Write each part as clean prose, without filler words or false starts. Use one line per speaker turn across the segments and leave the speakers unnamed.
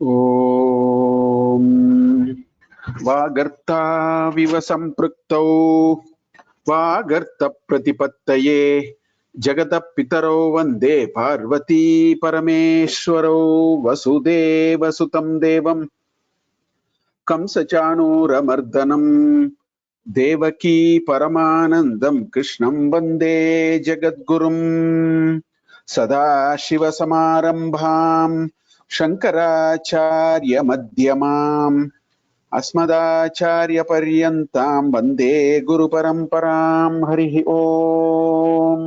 Om Vagartha viva sampraktau Vagartha pratipattaye Jagata pitaro vande Parvati parameshwaro Vasudeva sutam devam Kamsachanuramardanam Devaki paramanandam Krishnam vande Jagadgurum Sada Shiva samarambham Shankaracharya madhyamam Asmadacharya paryantam Vande Guru paramparam Harihi Om.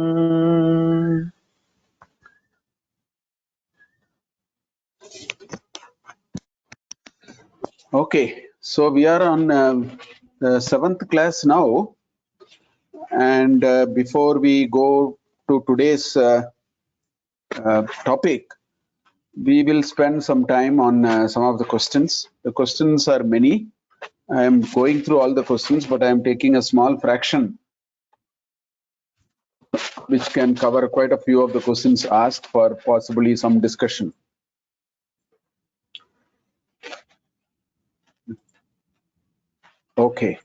Okay, so we are on the 7th class now, and before we go to today's topic, we will spend some time on some of the questions. The questions are many. I am going through all the questions, but I am taking a small fraction which can cover quite a few of the questions asked for possibly some discussion. Okay.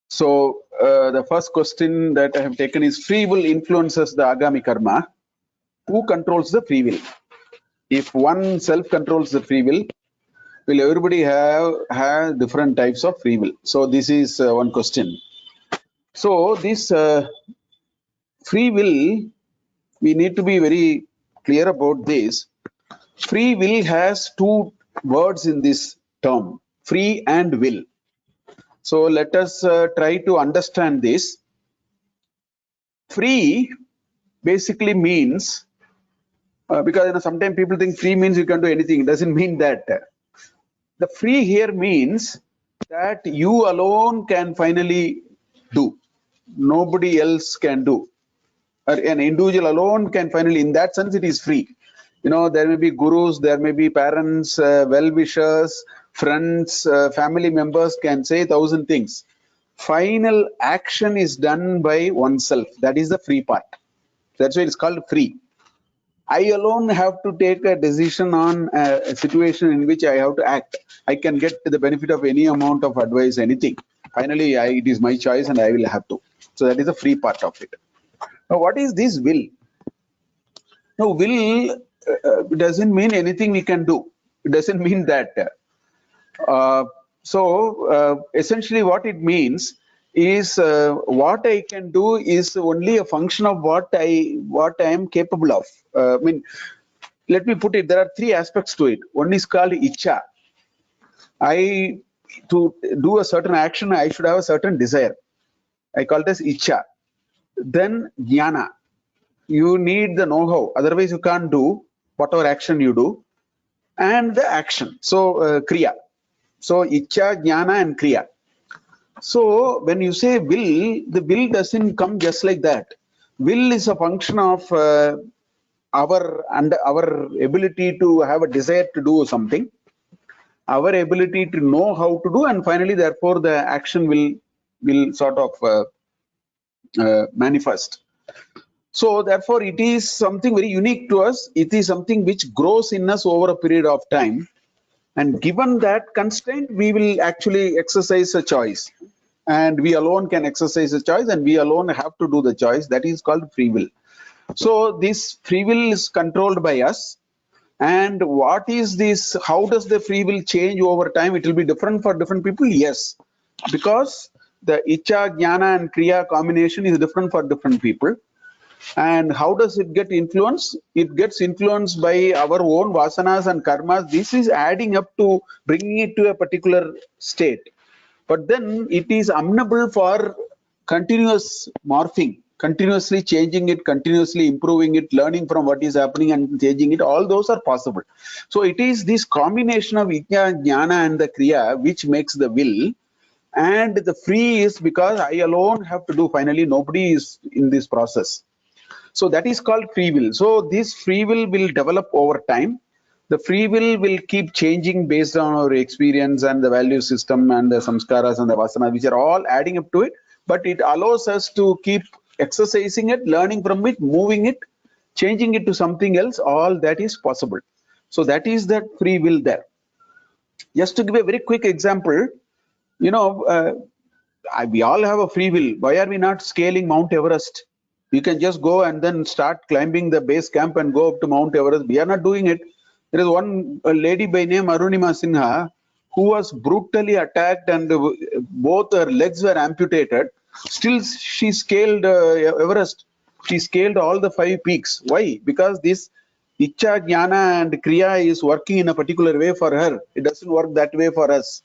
So the first question that I have taken is free will influences the agami karma. Who controls the free will? If one self controls the free will everybody have different types of free will? So this is one question. So this free will, we need to be very clear about this. Free will has two words in this term, free and will. So let us try to understand this. Free basically means, because sometimes people think free means you can do anything. It doesn't mean that. The free here means that you alone can finally do. Nobody else can do. Or an individual alone can finally, in that sense, it is free. You know, there may be gurus, there may be parents, well-wishers, friends, family members can say 1,000 things. Final action is done by oneself. That is the free part. That's why it's called free. I alone have to take a decision on a situation in which I have to act. I can get the benefit of any amount of advice, anything. Finally, it is my choice and I will have to. So that is the free part of it. Now, what is this will? Now, will doesn't mean anything we can do. It doesn't mean that. Essentially what it means is what I can do is only a function of what I am capable of. Let me put it, there are three aspects to it. One is called icha. To do a certain action, I should have a certain desire. I call it as icha. Then jnana. You need the know-how, otherwise you can't do whatever action you do. And the action, so kriya. So icha, jnana and kriya. So when you say will, the will doesn't come just like that. Will is a function of our ability to have a desire to do something, our ability to know how to do, and finally therefore the action will sort of manifest. So therefore it is something very unique to us. It is something which grows in us over a period of time, and given that constraint we will actually exercise a choice, and we alone can exercise a choice, and we alone have to do the choice. That is called free will. So this free will is controlled by us. And what is this? How does the free will change over time? It will be different for different people. Yes, because the icha, jnana and kriya combination is different for different people. And how does it get influenced? It gets influenced by our own vasanas and karmas. This is adding up to bringing it to a particular state. But then it is amenable for continuous morphing, continuously changing it, continuously improving it, learning from what is happening and changing it. All those are possible. So it is this combination of Ijna, Jnana and the Kriya which makes the will. And the free is because I alone have to do. Finally, nobody is in this process. So that is called free will. So this free will develop over time. The free will keep changing based on our experience and the value system and the samskaras and the vasana, which are all adding up to it. But it allows us to keep exercising it, learning from it, moving it, changing it to something else, all that is possible. So that is that free will there. Just to give a very quick example, you know, we all have a free will. Why are we not scaling Mount Everest? You can just go and then start climbing the base camp and go up to Mount Everest. We are not doing it. There is one lady by name Arunima Sinha who was brutally attacked and both her legs were amputated. Still, she scaled Everest. She scaled all the 5 peaks. Why? Because this Icha, Jnana and Kriya is working in a particular way for her. It doesn't work that way for us.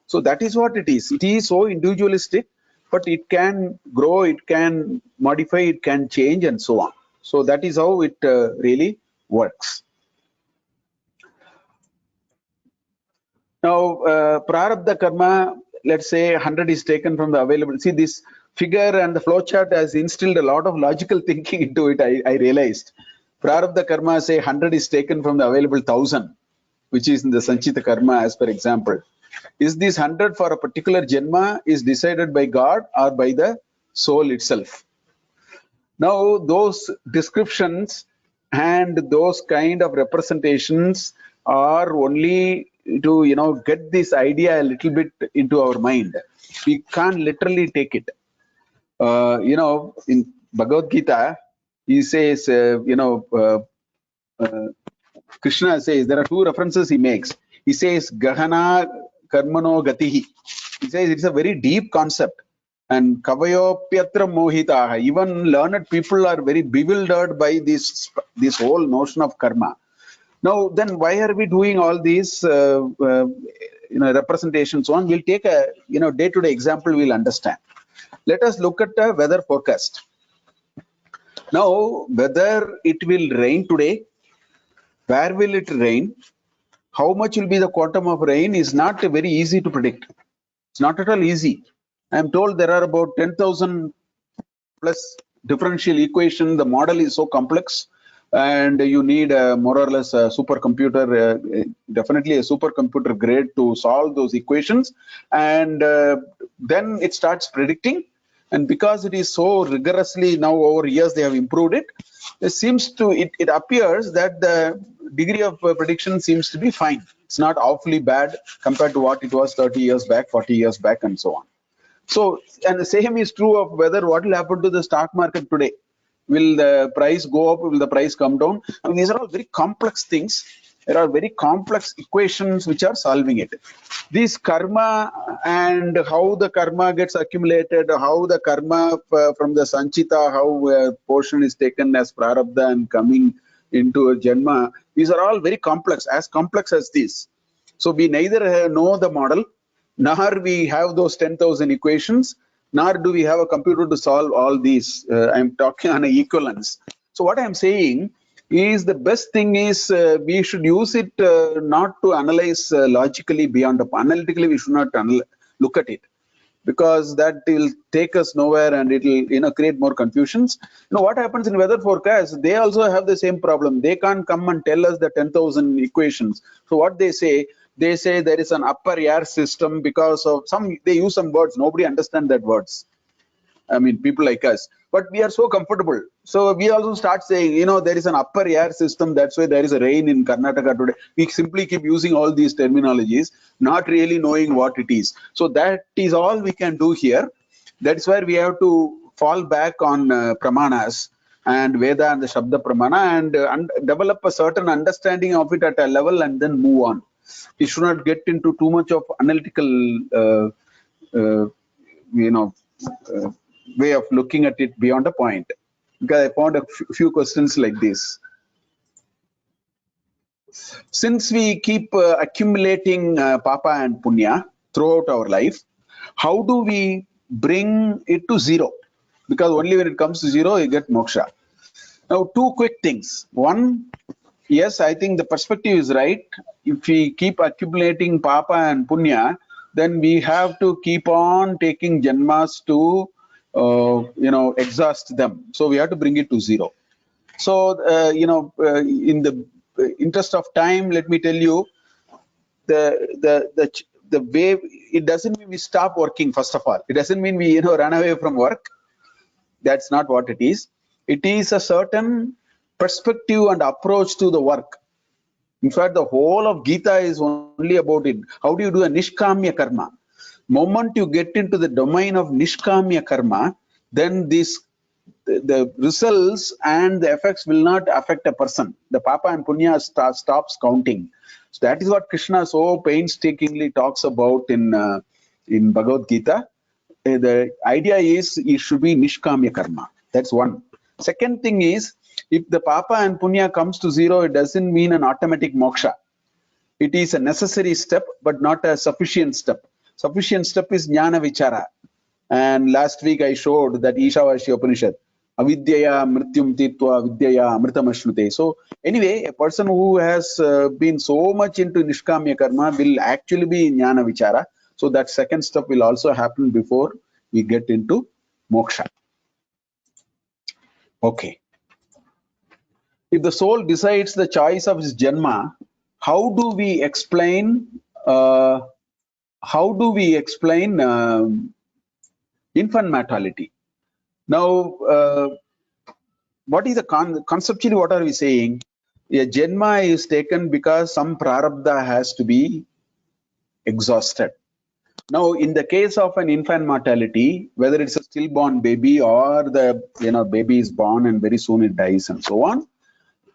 So that is what it is. It is so individualistic, but it can grow, it can modify, it can change, and so on. So that is how it really works. Now, prarabdha karma, let's say 100 is taken from the available. See, this figure and the flowchart has instilled a lot of logical thinking into it, I realized. Prarabdha karma, say 100 is taken from the available 1000, which is in the Sanchita karma as per example. Is this 100 for a particular Janma is decided by God or by the soul itself? Now, those descriptions and those kind of representations are only to, you know, get this idea a little bit into our mind. We can't literally take it. You know, in Bhagavad Gita, he says, Krishna says, there are 2 references he makes. He says, Gahana Karmano Gatihi. He says it's a very deep concept. And Kavayopyatra Mohitaha. Even learned people are very bewildered by this whole notion of karma. Now, then why are we doing all these representations on? We'll take a day-to-day example, we'll understand. Let us look at the weather forecast. Now, whether it will rain today, where will it rain, how much will be the quantum of rain is not very easy to predict. It's not at all easy. I am told there are about 10,000 plus differential equation. The model is so complex and you need more or less a supercomputer, definitely a supercomputer grade to solve those equations. And then it starts predicting. And because it is so rigorously now over years they have improved it, it appears that the degree of prediction seems to be fine. It's not awfully bad compared to what it was 30 years back, 40 years back, and so on. So, and the same is true of whether what will happen to the stock market today. Will the price go up? Will the price come down? I mean, these are all very complex things. There are very complex equations which are solving it. This karma and how the karma gets accumulated, how the karma from the sanchita, how a portion is taken as prarabdha and coming into a janma, these are all very complex as this. So we neither know the model, nor we have those 10,000 equations, nor do we have a computer to solve all these. I'm talking on an equivalence. So what I'm saying is the best thing is we should use it not to analyze logically beyond analytically. We should not look at it, because that will take us nowhere and it will create more confusions. What happens in weather forecast, they also have the same problem. They can't come and tell us the 10,000 equations. So what they say there is an upper air system because of they use some words, nobody understands that words. I mean, people like us, but we are so comfortable. So we also start saying, there is an upper air system. That's why there is a rain in Karnataka today. We simply keep using all these terminologies, not really knowing what it is. So that is all we can do here. That's where we have to fall back on pramanas and Veda and the Shabda Pramana and develop a certain understanding of it at a level and then move on. We should not get into too much of analytical, way of looking at it beyond a point. Because I found a few questions like this. Since we keep accumulating papa and punya throughout our life, how do we bring it to zero? Because only when it comes to zero, you get moksha. Now, 2 quick things. One, yes, I think the perspective is right. If we keep accumulating papa and punya, then we have to keep on taking janmas to exhaust them. So we have to bring it to zero. So in the interest of time, let me tell you the way. It doesn't mean we stop working. First of all, it doesn't mean we run away from work. That's not what it is. It is a certain perspective and approach to the work. In fact, the whole of Gita is only about it. How do you do a nishkamya karma? Moment you get into the domain of nishkamya karma, then the results and the effects will not affect a person. The papa and punya stops counting. So that is what Krishna so painstakingly talks about in Bhagavad Gita. The idea is it should be nishkamya karma. That's one. Second thing is, if the papa and punya comes to zero, it doesn't mean an automatic moksha. It is a necessary step, but not a sufficient step. Sufficient step is jnana vichara. And last week I showed that Ishavasya Upanishad, avidyaya mrityum tirtva vidyaya amritam ashnute. So anyway, a person who has been so much into nishkamya karma will actually be jnana vichara. So that second step will also happen before we get into moksha. Okay. If the soul decides the choice of his janma, how do we explain infant mortality? Now, what is the conceptually? What are we saying? A janma is taken because some prarabdha has to be exhausted. Now, in the case of an infant mortality, whether it's a stillborn baby or the baby is born and very soon it dies and so on,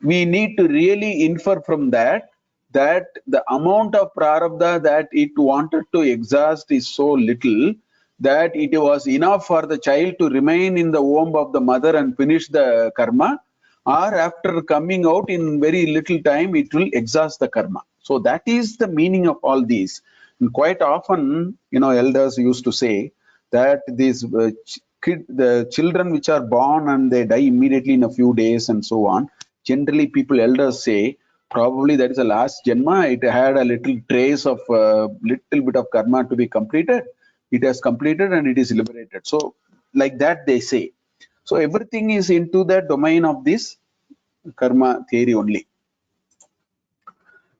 we need to really infer from that the amount of prarabdha that it wanted to exhaust is so little that it was enough for the child to remain in the womb of the mother and finish the karma, or after coming out in very little time it will exhaust the karma. So that is the meaning of all these. And quite often, elders used to say that these the children which are born and they die immediately in a few days and so on, generally elders say probably that is the last janma. It had a little trace of little bit of karma to be completed. It has completed and it is liberated. So like that they say. So everything is into the domain of this karma theory only.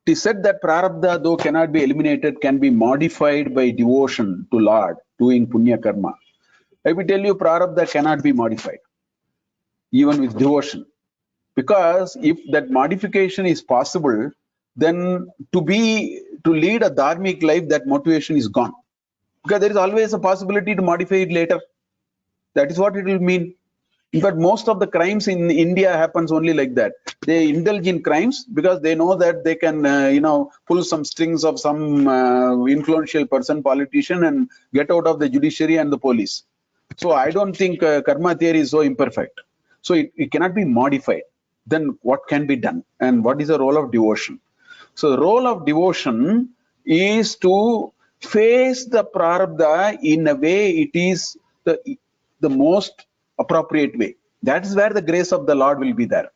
It is said that prarabdha, though cannot be eliminated, can be modified by devotion to Lord, doing punya karma. I will tell you, prarabdha cannot be modified, even with devotion. Because if that modification is possible, then to lead a dharmic life, that motivation is gone. Because there is always a possibility to modify it later. That is what it will mean. In fact, most of the crimes in India happens only like that. They indulge in crimes because they know that they can, pull some strings of some influential person, politician, and get out of the judiciary and the police. So I don't think karma theory is so imperfect. So it cannot be modified. Then what can be done? And what is the role of devotion? So the role of devotion is to face the prarabdha in a way it is the most appropriate way. That is where the grace of the Lord will be there.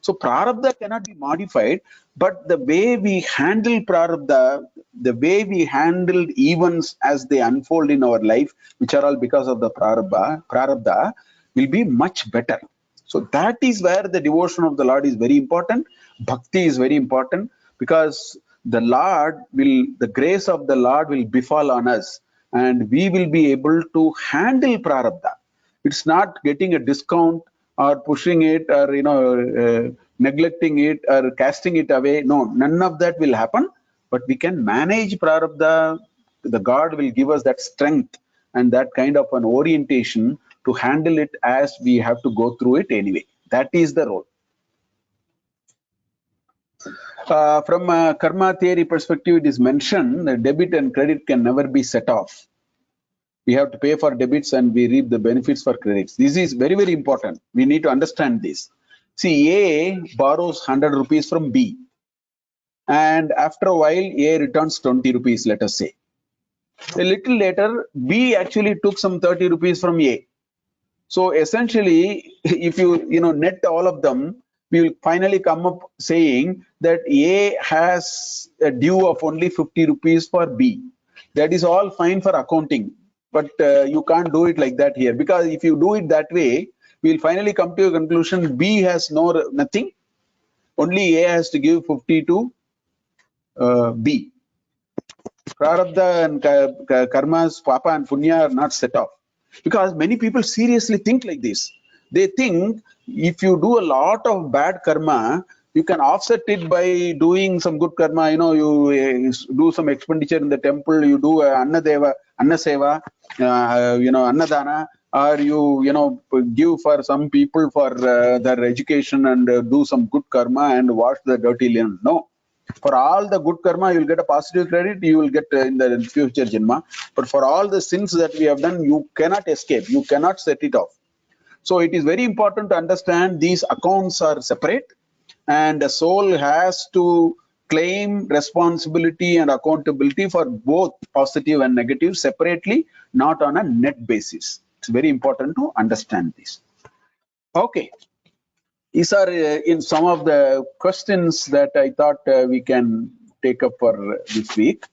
So prarabdha cannot be modified, but the way we handle prarabdha, the way we handle events as they unfold in our life, which are all because of the prarabdha will be much better. So that is where the devotion of the Lord is very important. Bhakti is very important, because the grace of the Lord will befall on us, and we will be able to handle prarabdha. It's not getting a discount or pushing it or neglecting it or casting it away. No, none of that will happen. But we can manage prarabdha. The God will give us that strength and that kind of an orientation to handle it as we have to go through it anyway. That is the role. From a karma theory perspective, it is mentioned that debit and credit can never be set off. We have to pay for debits and we reap the benefits for credits. This is very, very important. We need to understand this. See, A borrows 100 rupees from B, and after a while, A returns 20 rupees, let us say. A little later, B actually took some 30 rupees from A. So essentially, if you net all of them, we will finally come up saying that A has a due of only 50 rupees for B. That is all fine for accounting, but you can't do it like that here, because if you do it that way, we will finally come to a conclusion: B has nothing, only A has to give 50 to B. Prarabdha and karmas, papa and punya are not set off. Because many people seriously think like this. They think if you do a lot of bad karma, you can offset it by doing some good karma. You do some expenditure in the temple, you do annaseva, annadana, or you give for some people for their education and do some good karma and wash the dirty linen. No, for all the good karma, you will get a positive credit, you will get in the future Janma. But for all the sins that we have done, you cannot escape, you cannot set it off. So it is very important to understand these accounts are separate, and the soul has to claim responsibility and accountability for both positive and negative separately, not on a net basis. It's very important to understand this. Okay. These are in some of the questions that I thought we can take up for this week.